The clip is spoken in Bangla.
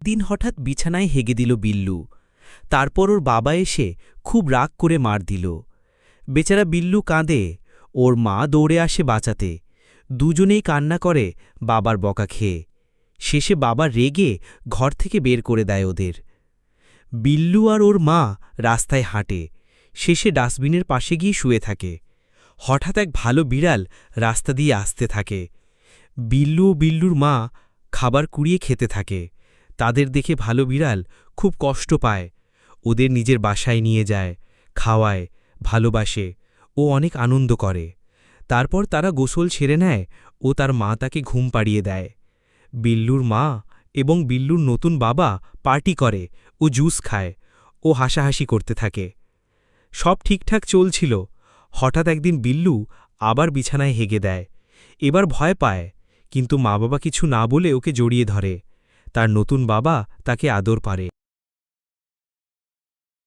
দিন হঠাৎ বিছানায় হেগে দিল বিল্লু। তারপর ওর বাবা এসে খুব রাগ করে মার দিল। বেচারা বিল্লু কাঁদে, ওর মা দৌড়ে আসে বাঁচাতে। দুজনেই কান্না করে বাবার বকা খেয়ে। শেষে বাবা রেগে ঘর থেকে বের করে দেয় ওদের। বিল্লু আর ওর মা রাস্তায় হাঁটে, শেষে ডাস্টবিনের পাশে গিয়ে শুয়ে থাকে। হঠাৎ এক ভালো বিড়াল রাস্তা দিয়ে আসতে থাকে। বিল্লু ও বিল্লুর মা খাবার কুড়িয়ে খেতে থাকে। তাদের দেখে ভালো বিড়াল খুব কষ্ট পায়। ওদের নিজের বাসায় নিয়ে যায়, খাওয়ায়, ভালোবাসে ও অনেক আনন্দ করে। তারপর তারা গোসল ছেড়ে নেয় ও তার মা তাকে ঘুম পাড়িয়ে দেয়। বিল্লুর মা এবং বিল্লুর নতুন বাবা পার্টি করে ও জুস খায় ও হাসাহাসি করতে থাকে। সব ঠিকঠাক চলছিল। হঠাৎ একদিন বিল্লু আবার বিছানায় হেগে দেয়। এবার ভয় পায়, কিন্তু মা বাবা কিছু না বলে ওকে জড়িয়ে ধরে। তার নতুন বাবা তাকে আদর করে।